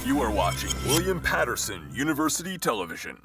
You are watching William Paterson University Television.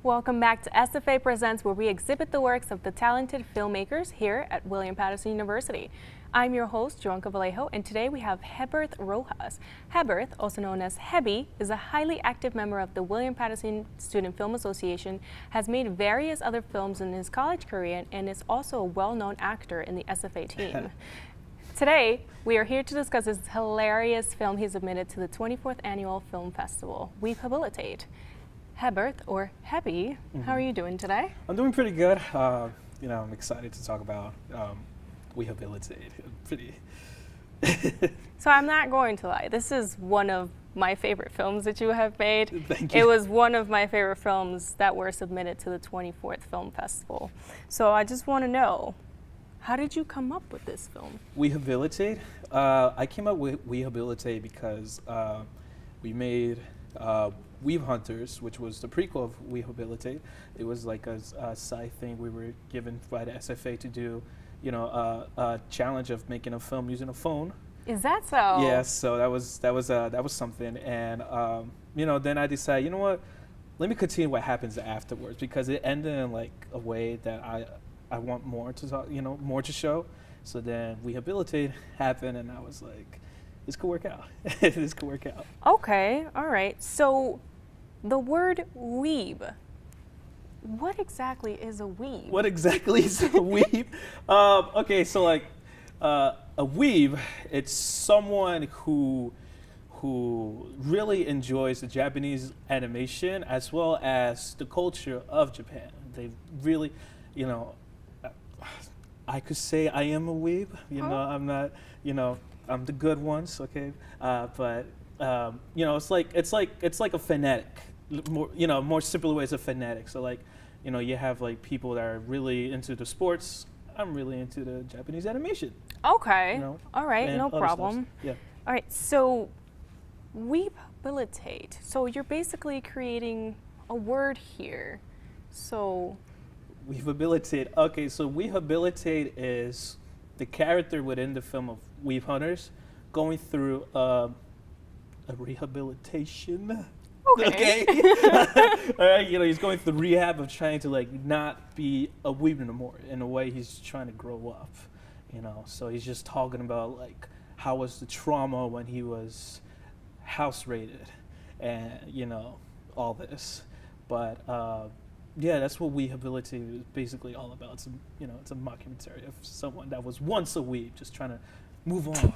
Welcome back to SFA Presents, where we exhibit the works of the talented filmmakers here at William Paterson University. I'm your host, Johanca Vallejo, and today we have Heberth Rojas. Heberth, also known as Hebby, is a highly active member of the William Paterson Student Film Association, has made various other films in his college career, and is also a well-known actor in the SFA team. Today, we are here to discuss this hilarious film he submitted to the 24th Annual Film Festival, Rehabilitate. Heberth, or Hebby, how are you doing today? I'm doing pretty good. I'm excited to talk about Rehabilitate. So I'm not going to lie, this is one of my favorite films that you have made. Thank you. It was one of my favorite films that were submitted to the 24th Film Festival. So I just want to know, how did you come up with this film? Rehabilitate? I came up with Rehabilitate because we made Weave Hunters, which was the prequel of Rehabilitate. It was like a side thing we were given by the SFA to do, a challenge of making a film using a phone. Is that so? Yes, so that was something, and then I decided, you know what, let me continue what happens afterwards, because it ended in like a way that I want more to talk, more to show. So then Rehabilitate happened, and I was like, this could work out. This could work out. Okay, all right. So the word weeb, what exactly is a weeb? What exactly is a weeb? Okay, so like a weeb, it's someone who really enjoys the Japanese animation as well as the culture of Japan. They really, I could say I am a weeb. I'm not, I'm the good ones, okay, but it's like a phonetic, more simple ways of phonetic. So like, you have like people that are really into the sports. I'm really into the Japanese animation. Okay, all right, no problem. Stuff. Yeah. All right, so rehabilitate. So you're basically creating a word here. So Rehabilitate. Okay, so rehabilitate is the character within the film of Weave Hunters going through a rehabilitation. Okay. All right, he's going through rehab of trying to like not be a weeb anymore. In a way, he's trying to grow up. So he's just talking about like how was the trauma when he was house raided, and all this. But yeah, that's what Rehabilitate is basically all about. It's a mockumentary of someone that was once a weeb, just trying to move on.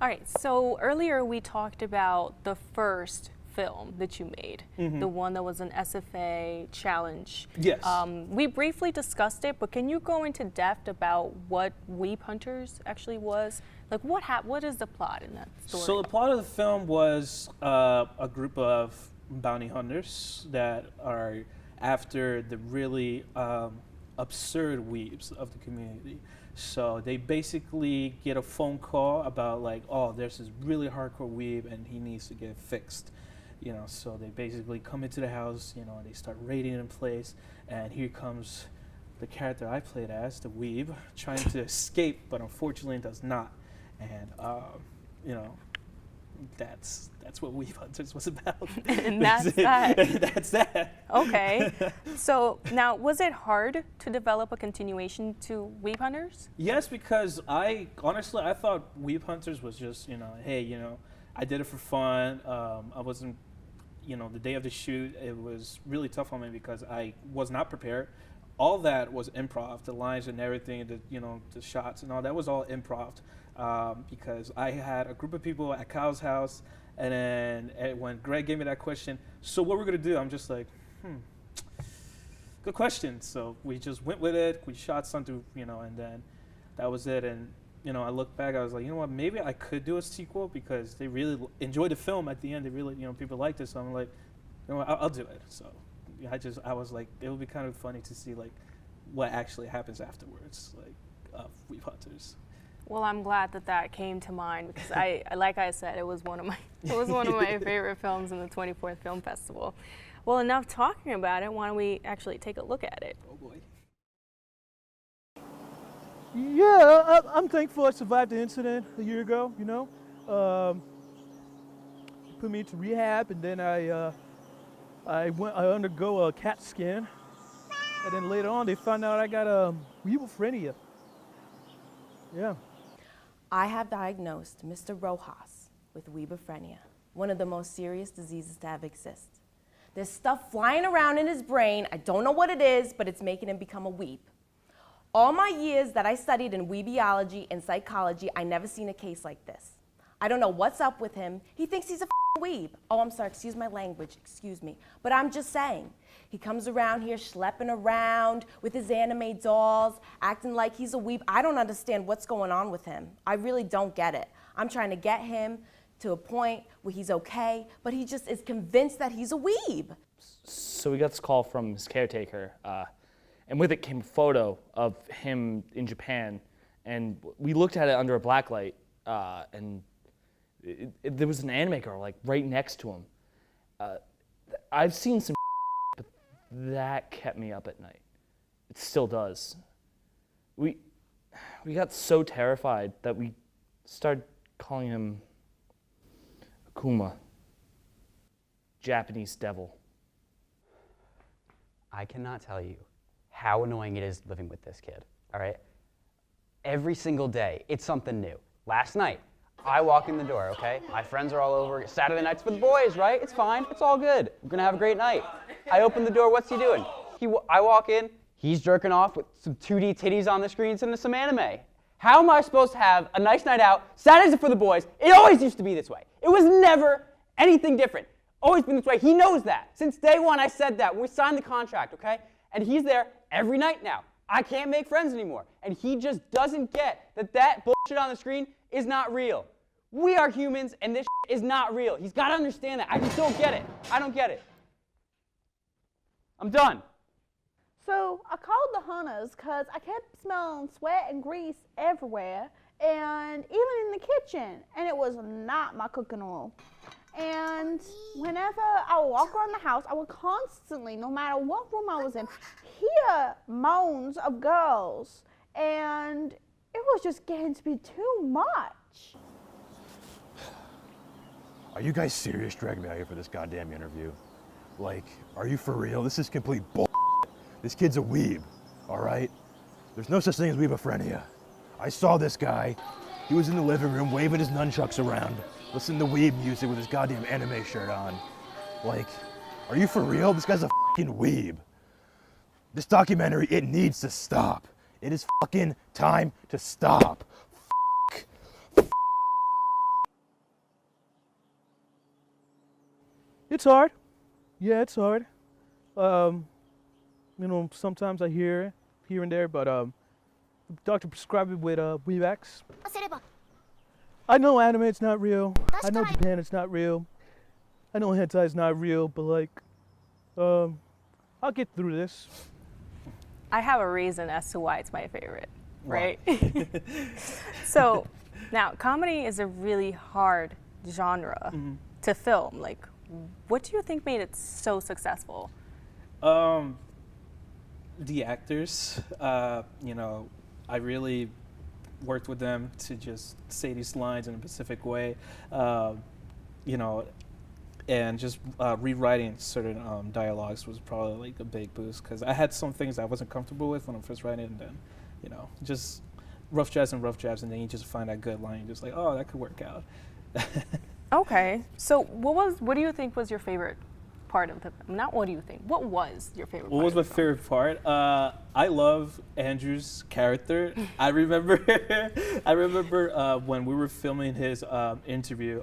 All right, so earlier we talked about the first film that you made, the one that was an SFA challenge. Yes. We briefly discussed it, but can you go into depth about what Weeb Hunters actually was? Like what is the plot in that story? So the plot of the film was a group of bounty hunters that are after the really absurd weebs of the community. So they basically get a phone call about like, oh, there's this really hardcore weeb and he needs to get fixed. So they basically come into the house, and they start raiding in place, and here comes the character I played as, the weeb, trying to escape, but unfortunately does not. And that's what Weave Hunters was about. And that's that. That's that. Okay. So now, was it hard to develop a continuation to Weave Hunters? Yes, because I thought Weave Hunters was just, hey, I did it for fun. I wasn't, the day of the shoot, it was really tough on me because I was not prepared. All that was improv, the lines and everything, the shots and all that was all improv. Because I had a group of people at Kyle's house, and then when Greg gave me that question, so what we're gonna do, I'm just like, good question. So we just went with it. We shot something, and then that was it. And I look back, I was like, you know what, maybe I could do a sequel because they really enjoyed the film at the end. They really, people liked it. So I'm like, you know what, I'll do it. So I was like, it would be kind of funny to see like what actually happens afterwards, like Weeb Hunters. Well, I'm glad that came to mind because like I said, it was one of my my favorite films in the 24th Film Festival. Well, enough talking about it. Why don't we actually take a look at it? Oh boy. Yeah, I'm thankful I survived the incident a year ago, Put me into rehab, and then I undergo a CAT scan. And then later on, they found out I got Weebophrenia. Yeah. I have diagnosed Mr. Rojas with Weebophrenia, one of the most serious diseases to ever exist. There's stuff flying around in his brain. I don't know what it is, but it's making him become a weeb. All my years that I studied in weebiology and psychology, I never seen a case like this. I don't know what's up with him. He thinks he's a weeb. Oh, I'm sorry, excuse my language, excuse me. But I'm just saying, he comes around here schlepping around with his anime dolls, acting like he's a weeb. I don't understand what's going on with him. I really don't get it. I'm trying to get him to a point where he's okay, but he just is convinced that he's a weeb. So we got this call from his caretaker, and with it came a photo of him in Japan, and we looked at it under a black light, and there was an anime girl like right next to him. I've seen some, but that kept me up at night. It still does. We got so terrified that we started calling him Akuma, Japanese devil. I cannot tell you how annoying it is living with this kid, all right? Every single day, it's something new. Last night, I walk in the door, okay? My friends are all over. Saturday night's for the boys, right? It's fine. It's all good. We're going to have a great night. I open the door. What's he doing? I walk in. He's jerking off with some 2D titties on the screens and some anime. How am I supposed to have a nice night out? Saturdays are for the boys. It always used to be this way. It was never anything different. Always been this way. He knows that. Since day one, I said that when we signed the contract, okay? And he's there every night now. I can't make friends anymore. And he just doesn't get that bullshit on the screen is not real. We are humans, and this is not real. He's got to understand that. I just don't get it. I don't get it. I'm done. So I called the hunters because I kept smelling sweat and grease everywhere, and even in the kitchen, and it was not my cooking oil. And whenever I would walk around the house, I would constantly, no matter what room I was in, hear moans of girls, and it was just getting to be too much. Are you guys serious dragging me out here for this goddamn interview? Like, are you for real? This is complete bull. This kid's a weeb, all right? There's no such thing as weebophrenia. I saw this guy. He was in the living room waving his nunchucks around, listening to weeb music with his goddamn anime shirt on. Like, are you for real? This guy's a fucking weeb. This documentary, it needs to stop. It is fucking time to stop. It's hard. Yeah, it's hard. Sometimes I hear here and there, but the doctor prescribed me with Weevax. I know anime, it's not real. I know Japan, it's not real. I know hentai is not real, but like, I'll get through this. I have a reason as to why it's my favorite, right? Wow. So now, comedy is a really hard genre to film. Like, what do you think made it so successful? The actors, I really worked with them to just say these lines in a specific way, and just rewriting certain dialogues was probably like a big boost because I had some things I wasn't comfortable with when I first writing, and then, just rough drafts, and then you just find that good line, just like, oh, that could work out. Okay, so what do you think was your favorite part of the, not what do you think, what was your favorite part? What was my favorite part? I love Andrew's character. I remember when we were filming his interview,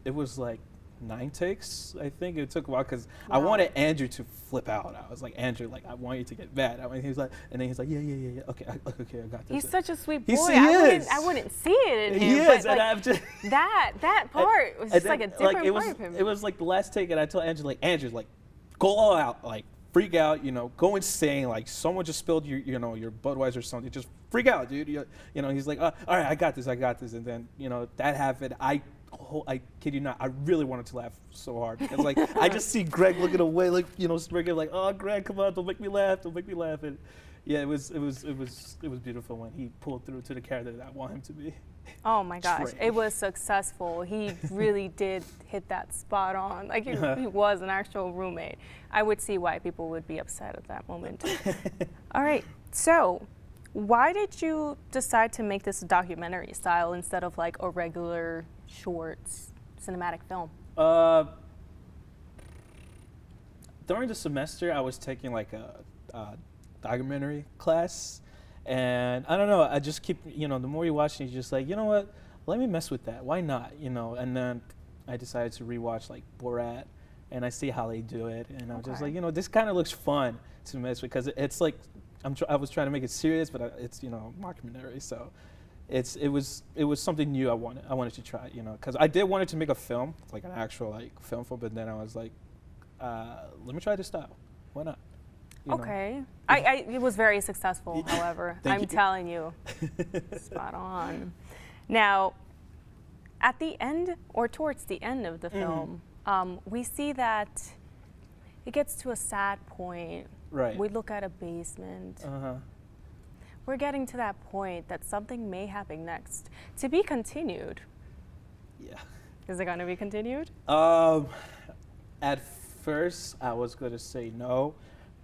it was like 9 takes. I think it took a while because I wanted Andrew to flip out. I was like, Andrew, like I want you to get mad. He was like, and then he's like, yeah. Okay, I got this. He's such a sweet boy. Is. I wouldn't see it in him. He is, but and like, I'm just that part was just like a different part of him. It was like the last take, and I told Andrew, like, go all out, like freak out, go insane, like someone just spilled your Budweiser or something, just freak out, dude. He's like, all right, I got this, and then that happened. I kid you not, I really wanted to laugh so hard because like I just see Greg looking away, like smirking, like, oh Greg, come on, don't make me laugh, and yeah, it was beautiful when he pulled through to the character that I want him to be. Oh my gosh, Trey. it was successful. He really did hit that spot on. Like he was an actual roommate. I would see why people would be upset at that moment. All right, so why did you decide to make this a documentary style instead of like a regular shorts cinematic film? During the semester, I was taking like a documentary class. And I don't know, I just keep, the more you watch it, you're just like, you know what, let me mess with that. Why not, And then I decided to rewatch like Borat, and I see how they do it. And I'm just like, this kind of looks fun to mess with because it's like, I was trying to make it serious, but it's, mockumentary. So it was something new I wanted to try, because I did wanted to make a film, like an actual like film, but then I was like, let me try this style. Why not? Okay. It was very successful, however. I'm telling you. Spot on. Now, at the end or towards the end of the film, we see that it gets to a sad point. Right. We look at a basement. We're getting to that point that something may happen next. To be continued. Yeah. Is it going to be continued? At first, I was going to say no.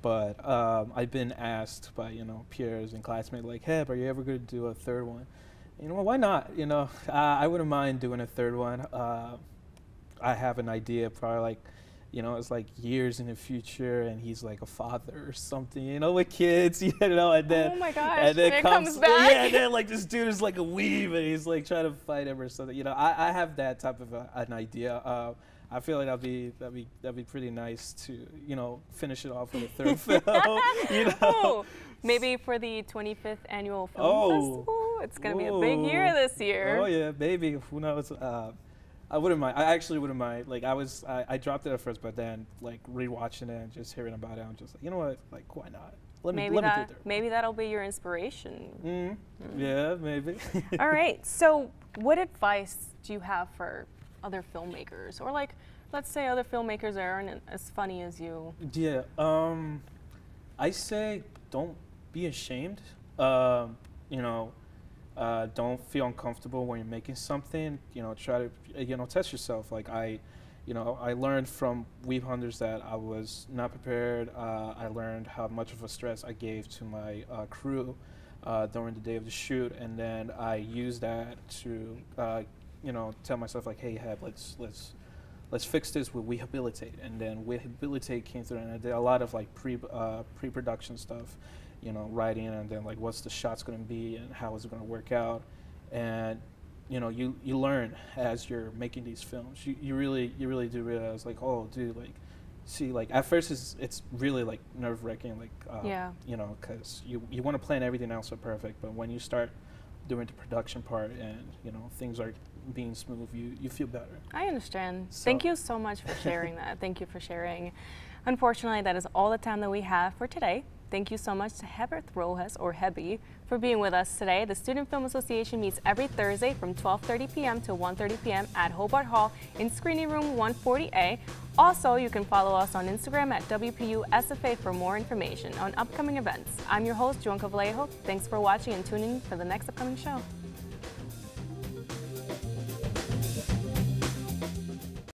But I've been asked by, peers and classmates, like, hey, are you ever going to do a third one? Why not? I wouldn't mind doing a third one. I have an idea, probably like, it's like years in the future, and he's like a father or something, with kids, and then oh my gosh, and then it comes back. Yeah, and then like this dude is like a weeb, and he's like trying to fight him or something. I have that type of an idea. I feel like that'd be pretty nice to finish it off with a third film. Oh, maybe for the 25th annual film festival. It's gonna be a big year this year. Oh yeah, baby. Who knows? I wouldn't mind. I actually wouldn't mind. Like I dropped it at first, but then like rewatching it and just hearing about it, I'm just like, you know what? Like why not? Let me do it. Maybe that'll be your inspiration. Yeah, maybe. All right. So, what advice do you have for other filmmakers, or like, let's say other filmmakers that aren't as funny as you? Yeah, I say don't be ashamed. Don't feel uncomfortable when you're making something. Try to, test yourself. Like I learned from Weeb Hunters that I was not prepared. I learned how much of a stress I gave to my crew during the day of the shoot, and then I used that to tell myself like, hey, Heb, let's fix this with Rehabilitate, and then Rehabilitate came through, and I did a lot of like pre-production stuff, writing, and then like what's the shot's gonna be and how is it gonna work out, and you learn as you're making these films. You really do realize like, oh, dude, like, see, like at first it's really like nerve-wracking, like because you want to plan everything else so perfect, but when you start doing the production part and things are being smooth, you feel better. I understand. So. Thank you so much for sharing that. Thank you for sharing. Unfortunately, that is all the time that we have for today. Thank you so much to Heberth Rojas, or Hebby, for being with us today. The Student Film Association meets every Thursday from 12:30 p.m. to 1:30 p.m. at Hobart Hall in Screening Room 140A. Also, you can follow us on Instagram at WPU SFA for more information on upcoming events. I'm your host, Johanca Vallejo. Thanks for watching and tuning in for the next upcoming show.